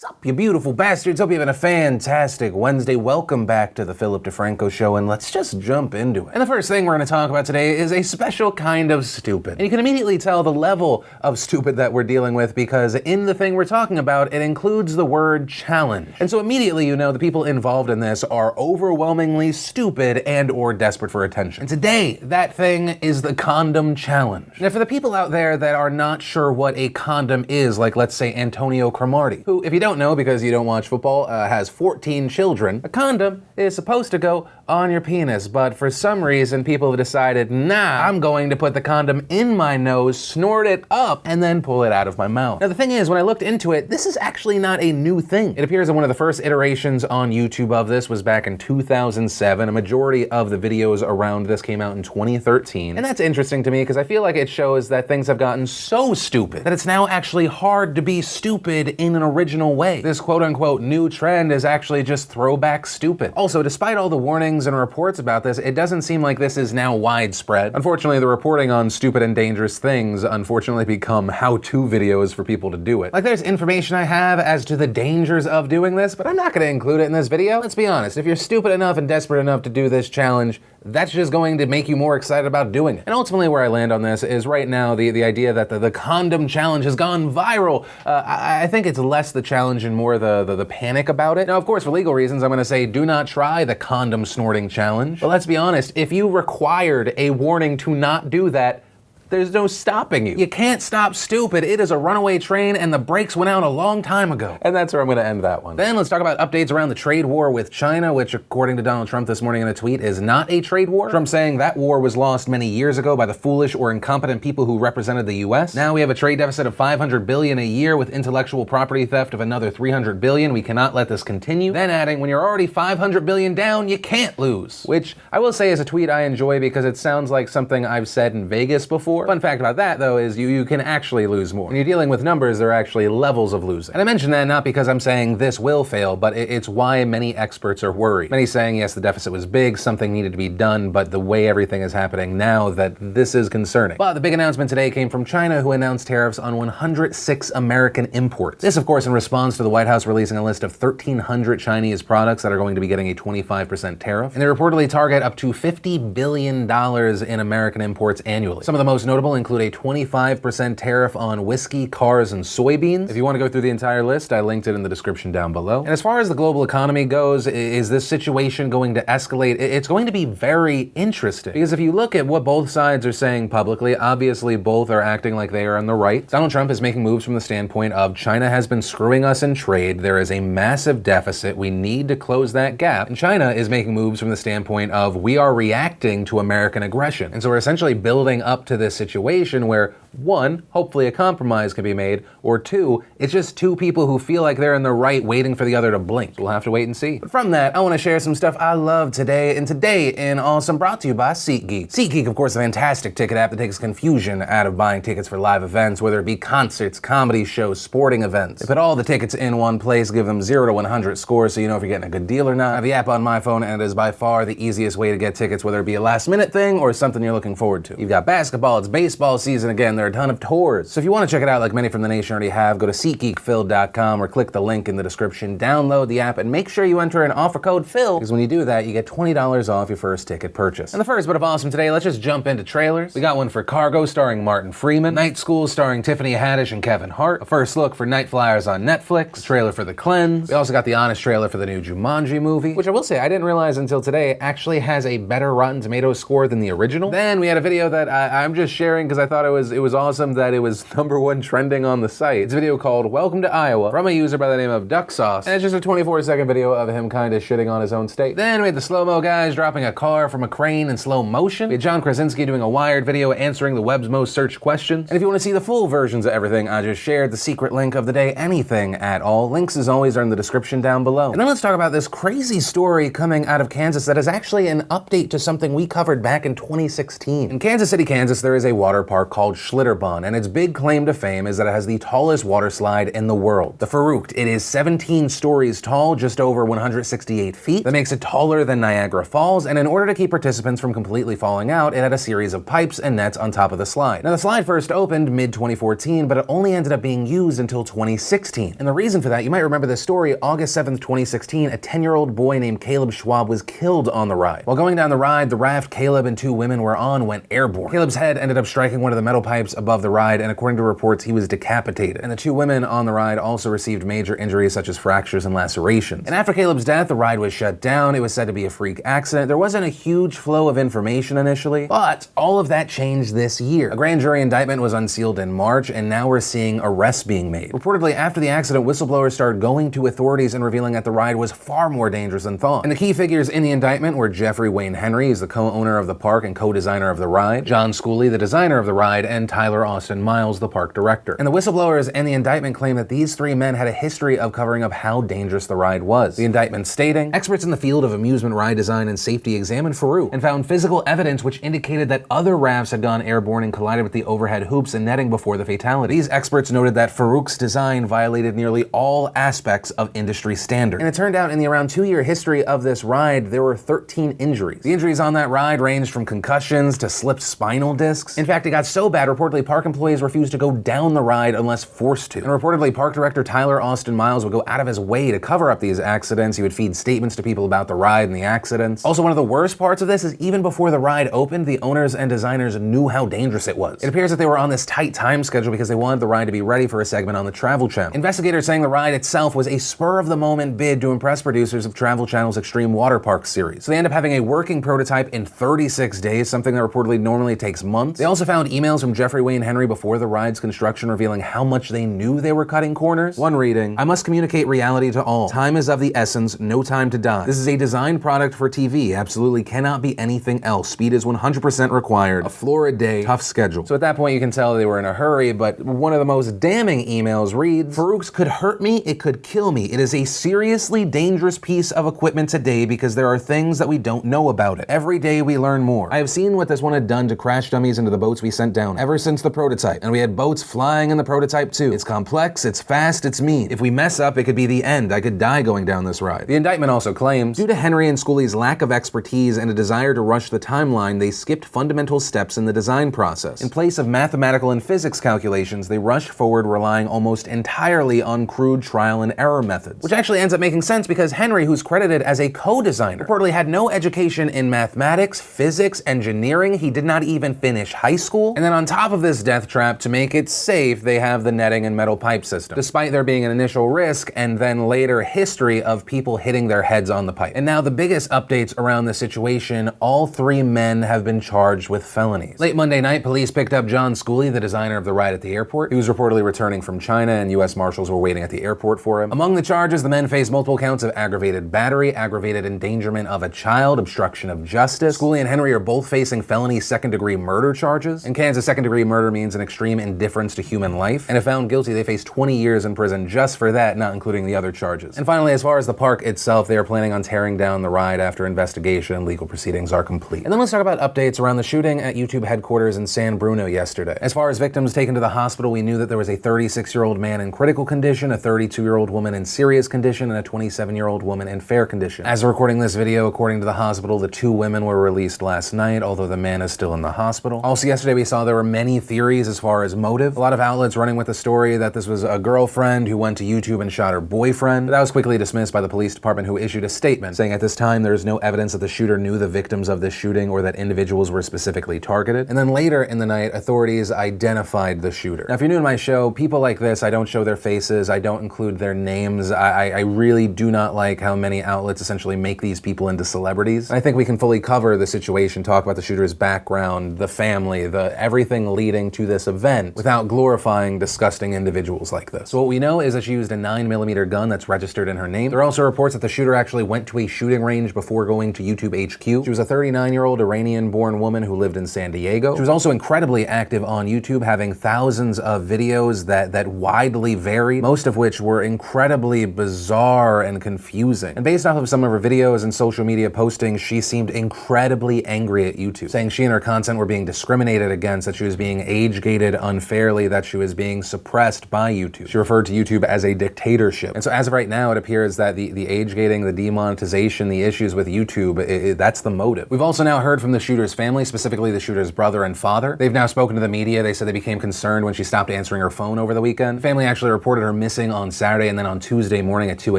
Sup, you beautiful bastards? Hope you're having a fantastic Wednesday. Welcome back to the Philip DeFranco Show, and let's just jump into it. And the first thing we're going to talk about today is a special kind of stupid. And you can immediately tell the level of stupid that we're dealing with because in the thing we're talking about, it includes the word challenge. And so immediately you know the people involved in this are overwhelmingly stupid and or desperate for attention. And today, that thing is the condom challenge. Now for the people out there that are not sure what a condom is, like let's say Antonio Cromartie, who, if you don't know because you don't watch football, has 14 children. A condom is supposed to go on your penis, but for some reason people have decided, nah, I'm going to put the condom in my nose, snort it up, and then pull it out of my mouth. Now the thing is, when I looked into it, this is actually not a new thing. It appears that one of the first iterations on YouTube of this was back in 2007. A majority of the videos around this came out in 2013. And that's interesting to me because I feel like it shows that things have gotten so stupid that it's now actually hard to be stupid in an original way. This quote-unquote new trend is actually just throwback stupid. Also, despite all the warnings and reports about this, it doesn't seem like this is now widespread. Unfortunately, the reporting on stupid and dangerous things unfortunately become how-to videos for people to do it. Like, there's information I have as to the dangers of doing this, but I'm not gonna include it in this video. Let's be honest, if you're stupid enough and desperate enough to do this challenge, that's just going to make you more excited about doing it. And ultimately where I land on this is right now the idea that the condom challenge has gone viral. I think it's less the challenge and more the panic about it. Now, of course, for legal reasons, I'm gonna say do not try the condom snorting challenge. But let's be honest, if you required a warning to not do that, there's no stopping you. You can't stop stupid. It is a runaway train and the brakes went out a long time ago. And that's where I'm gonna end that one. Then let's talk about updates around the trade war with China, which according to Donald Trump this morning in a tweet is not a trade war. Trump saying that war was lost many years ago by the foolish or incompetent people who represented the US. Now we have a trade deficit of $500 billion a year with intellectual property theft of another $300 billion. We cannot let this continue. Then adding, when you're already $500 billion down, you can't lose. Which I will say is a tweet I enjoy because it sounds like something I've said in Vegas before. Fun fact about that, though, is you can actually lose more. When you're dealing with numbers, there are actually levels of losing. And I mention that not because I'm saying this will fail, but it's why many experts are worried. Many saying, yes, the deficit was big, something needed to be done, but the way everything is happening now, that this is concerning. But the big announcement today came from China, who announced tariffs on 106 American imports. This, of course, in response to the White House releasing a list of 1,300 Chinese products that are going to be getting a 25% tariff. And they reportedly target up to $50 billion in American imports annually. Some of the most notable include a 25% tariff on whiskey, cars, and soybeans. If you want to go through the entire list, I linked it in the description down below. And as far as the global economy goes, is this situation going to escalate? It's going to be very interesting. Because if you look at what both sides are saying publicly, obviously both are acting like they are on the right. Donald Trump is making moves from the standpoint of China has been screwing us in trade. There is a massive deficit. We need to close that gap. And China is making moves from the standpoint of we are reacting to American aggression. And so we're essentially building up to this situation where one, hopefully a compromise can be made, or two, it's just two people who feel like they're in the right waiting for the other to blink. We'll have to wait and see. But from that, I want to share some stuff I love today, and today in Awesome brought to you by SeatGeek. SeatGeek, of course, a fantastic ticket app that takes confusion out of buying tickets for live events, whether it be concerts, comedy shows, sporting events. They put all the tickets in one place, give them 0 to 100 scores so you know if you're getting a good deal or not. I have the app on my phone, and it is by far the easiest way to get tickets, whether it be a last minute thing or something you're looking forward to. You've got basketball, it's baseball season again, there are a ton of tours. So if you want to check it out like many from the nation already have, go to SeatGeekPhil.com or click the link in the description, download the app, and make sure you enter an offer code PHIL, because when you do that, you get $20 off your first ticket purchase. And the first bit of awesome today, let's just jump into trailers. We got one for Cargo starring Martin Freeman, Night School starring Tiffany Haddish and Kevin Hart, a first look for Night Flyers on Netflix, a trailer for The Cleanse. We also got the Honest trailer for the new Jumanji movie, which I will say, I didn't realize until today, actually has a better Rotten Tomatoes score than the original. Then we had a video that I'm just sharing because I thought it was awesome that it was #1 trending on the site. It's a video called Welcome to Iowa from a user by the name of Duck Sauce, and it's just a 24-second video of him kind of shitting on his own state. Then we had the slow-mo guys dropping a car from a crane in slow motion. We had John Krasinski doing a Wired video answering the web's most searched questions. And if you want to see the full versions of everything I just shared, the secret link of the day, anything at all, links as always are in the description down below. And then let's talk about this crazy story coming out of Kansas that is actually an update to something we covered back in 2016. In Kansas City, Kansas, there is a water park called Schlitter Schlitterbahn, and its big claim to fame is that it has the tallest water slide in the world. The Verrückt. It is 17 stories tall, just over 168 feet. That makes it taller than Niagara Falls, and in order to keep participants from completely falling out, it had a series of pipes and nets on top of the slide. Now, the slide first opened mid-2014, but it only ended up being used until 2016. And the reason for that, you might remember this story, August 7th, 2016, a 10-year-old boy named Caleb Schwab was killed on the ride. While going down the ride, the raft Caleb and two women were on went airborne. Caleb's head ended up striking one of the metal pipes above the ride, and according to reports, he was decapitated. And the two women on the ride also received major injuries such as fractures and lacerations. And after Caleb's death, the ride was shut down. It was said to be a freak accident. There wasn't a huge flow of information initially, but all of that changed this year. A grand jury indictment was unsealed in March, and now we're seeing arrests being made. Reportedly, after the accident, whistleblowers started going to authorities and revealing that the ride was far more dangerous than thought. And the key figures in the indictment were Jeffrey Wayne Henry, he's the co-owner of the park and co-designer of the ride, John Schooley, the designer of the ride, and Tyler Austin Miles, the park director. And the whistleblowers and the indictment claim that these three men had a history of covering up how dangerous the ride was. The indictment stating, experts in the field of amusement ride design and safety examined Verrückt and found physical evidence which indicated that other rafts had gone airborne and collided with the overhead hoops and netting before the fatality. These experts noted that Verrückt's design violated nearly all aspects of industry standard. And it turned out in the around 2-year history of this ride, there were 13 injuries. The injuries on that ride ranged from concussions to slipped spinal discs. In fact, it got so bad, reportedly park employees refused to go down the ride unless forced to. And reportedly, park director Tyler Austin Miles would go out of his way to cover up these accidents. He would feed statements to people about the ride and the accidents. Also, one of the worst parts of this is even before the ride opened, the owners and designers knew how dangerous it was. It appears that they were on this tight time schedule because they wanted the ride to be ready for a segment on the Travel Channel. Investigators saying the ride itself was a spur-of-the-moment bid to impress producers of Travel Channel's Extreme Water Park series. So they end up having a working prototype in 36 days, something that reportedly normally takes months. They also found emails from Jeffrey Wayne Henry before the ride's construction revealing how much they knew they were cutting corners. One reading, I must communicate reality to all. Time is of the essence, no time to die. This is a designed product for TV, absolutely cannot be anything else. Speed is 100% required. A floor a day, tough schedule. So at that point you can tell they were in a hurry, but one of the most damning emails reads, Verrückt could hurt me, it could kill me. It is a seriously dangerous piece of equipment today because there are things that we don't know about it. Every day we learn more. I have seen what this one had done to crash dummies into the boats we sent down ever since the prototype, and we had boats flying in the prototype too. It's complex, it's fast, it's mean. If we mess up, it could be the end. I could die going down this ride. The indictment also claims, due to Henry and Schooley's lack of expertise and a desire to rush the timeline, they skipped fundamental steps in the design process. In place of mathematical and physics calculations, they rushed forward relying almost entirely on crude trial and error methods. Which actually ends up making sense because Henry, who's credited as a co-designer, reportedly had no education in mathematics, physics, engineering. He did not even finish high school. And then on top of this death trap, to make it safe, they have the netting and metal pipe system, despite there being an initial risk and then later history of people hitting their heads on the pipe. And now the biggest updates around the situation, all three men have been charged with felonies. Late Monday night, police picked up John Schooley, the designer of the ride at the airport. He was reportedly returning from China and US Marshals were waiting at the airport for him. Among the charges, the men face multiple counts of aggravated battery, aggravated endangerment of a child, obstruction of justice. Schooley and Henry are both facing felony second-degree murder charges. In Kansas, second-degree murder means an extreme indifference to human life. And if found guilty, they face 20 years in prison just for that, not including the other charges. And finally, as far as the park itself, they are planning on tearing down the ride after investigation and legal proceedings are complete. And then let's talk about updates around the shooting at YouTube headquarters in San Bruno yesterday. As far as victims taken to the hospital, we knew that there was a 36-year-old man in critical condition, a 32-year-old woman in serious condition, and a 27-year-old woman in fair condition. As of recording this video, according to the hospital, the two women were released last night, although the man is still in the hospital. Also yesterday, we saw there were many theories as far as motive. A lot of outlets running with the story that this was a girlfriend who went to YouTube and shot her boyfriend. But that was quickly dismissed by the police department, who issued a statement saying at this time there is no evidence that the shooter knew the victims of this shooting or that individuals were specifically targeted. And then later in the night, authorities identified the shooter. Now, if you're new to my show, people like this, I don't show their faces, I don't include their names. I really do not like how many outlets essentially make these people into celebrities. And I think we can fully cover the situation, talk about the shooter's background, the family, everything leading to this event without glorifying disgusting individuals like this. So what we know is that she used a 9mm gun that's registered in her name. There are also reports that the shooter actually went to a shooting range before going to YouTube HQ. She was a 39-year-old Iranian-born woman who lived in San Diego. She was also incredibly active on YouTube, having thousands of videos that widely varied, most of which were incredibly bizarre and confusing. And based off of some of her videos and social media postings, she seemed incredibly angry at YouTube, saying she and her content were being discriminated against, that she was being being age-gated unfairly, that she was being suppressed by YouTube. She referred to YouTube as a dictatorship. And so as of right now, it appears that the age-gating, the demonetization, the issues with YouTube, that's the motive. We've also now heard from the shooter's family, specifically the shooter's brother and father. They've now spoken to the media. They said they became concerned when she stopped answering her phone over the weekend. The family actually reported her missing on Saturday, and then on Tuesday morning at 2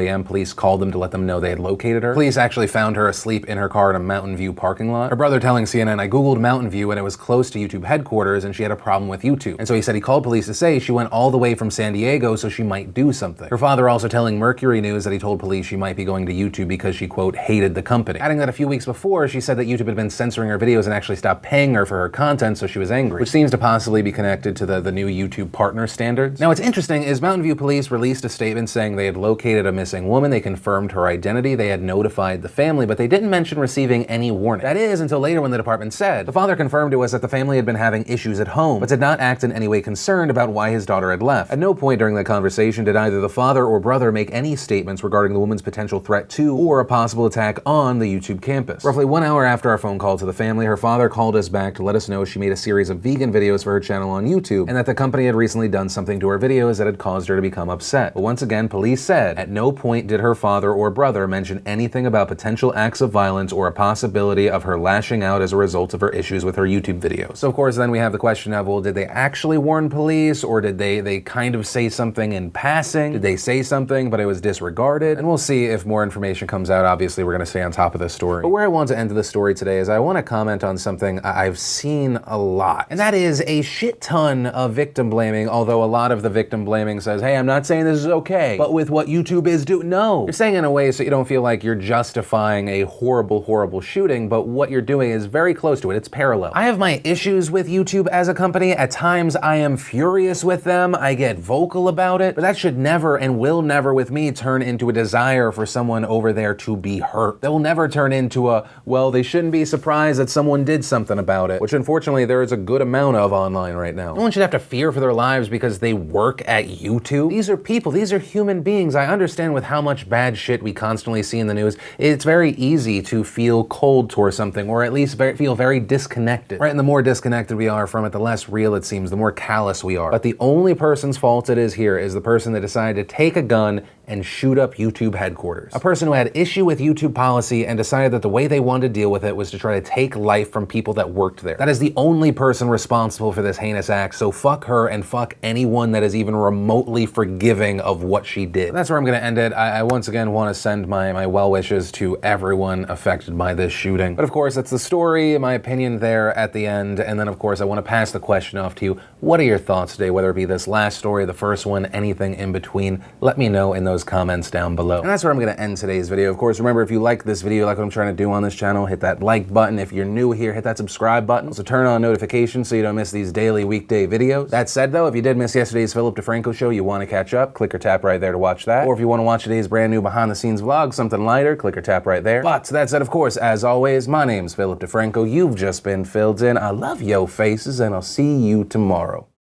a.m., police called them to let them know they had located her. Police actually found her asleep in her car in a Mountain View parking lot. Her brother telling CNN, "I Googled Mountain View and it was close to YouTube headquarters and she had a problem with YouTube." And so he said he called police to say she went all the way from San Diego so she might do something. Her father also telling Mercury News that he told police she might be going to YouTube because she, quote, hated the company. Adding that a few weeks before, she said that YouTube had been censoring her videos and actually stopped paying her for her content, so she was angry, which seems to possibly be connected to the new YouTube partner standards. Now what's interesting is Mountain View police released a statement saying they had located a missing woman, they confirmed her identity, they had notified the family, but they didn't mention receiving any warning. That is, until later when the department said the father confirmed to us that the family had been having issues at home, but did not act in any way concerned about why his daughter had left. At no point during the conversation did either the father or brother make any statements regarding the woman's potential threat to or a possible attack on the YouTube campus. Roughly 1 hour after our phone call to the family, her father called us back to let us know she made a series of vegan videos for her channel on YouTube and that the company had recently done something to her videos that had caused her to become upset. But once again, police said at no point did her father or brother mention anything about potential acts of violence or a possibility of her lashing out as a result of her issues with her YouTube videos. So of course then we have the question of, well, did they actually warn police, or did they kind of say something in passing? Did they say something but it was disregarded? And we'll see if more information comes out. Obviously we're gonna stay on top of this story. But where I want to end this story today is I want to comment on something I've seen a lot, and that is a shit ton of victim blaming, although a lot of the victim blaming says, hey, I'm not saying this is okay, but with what YouTube is doing, no. You're saying in a way so you don't feel like you're justifying a horrible, horrible shooting, but what you're doing is very close to it. It's parallel. I have my issues with YouTube as a company. At times I am furious with them. I get vocal about it, but that should never and will never with me turn into a desire for someone over there to be hurt. That will never turn into a, well, they shouldn't be surprised that someone did something about it, which unfortunately there is a good amount of online right now. No one should have to fear for their lives because they work at YouTube. These are people, these are human beings. I understand with how much bad shit we constantly see in the news, it's very easy to feel cold towards something, or at least feel very disconnected, right? And the more disconnected we are from it, the less real it seems, the more callous we are. But the only person's fault it is here is the person that decided to take a gun and shoot up YouTube headquarters. A person who had issue with YouTube policy and decided that the way they wanted to deal with it was to try to take life from people that worked there. That is the only person responsible for this heinous act, so fuck her and fuck anyone that is even remotely forgiving of what she did. And that's where I'm gonna end it. I once again want to send my well wishes to everyone affected by this shooting. But of course, that's the story, my opinion there at the end, and then of course I want to pass the question off to you. What are your thoughts today, whether it be this last story, the first one, anything in between? Let me know in those comments down below. And that's where I'm gonna end today's video. Of course, remember, if you like this video, like what I'm trying to do on this channel, hit that like button. If you're new here, hit that subscribe button. Also turn on notifications so you don't miss these daily weekday videos. That said though, if you did miss yesterday's Philip DeFranco show, you wanna catch up, click or tap right there to watch that. Or if you wanna watch today's brand new behind the scenes vlog, something lighter, click or tap right there. But that said, of course, as always, my name's Philip DeFranco. You've just been filled in. I love yo faces and I'll see you tomorrow.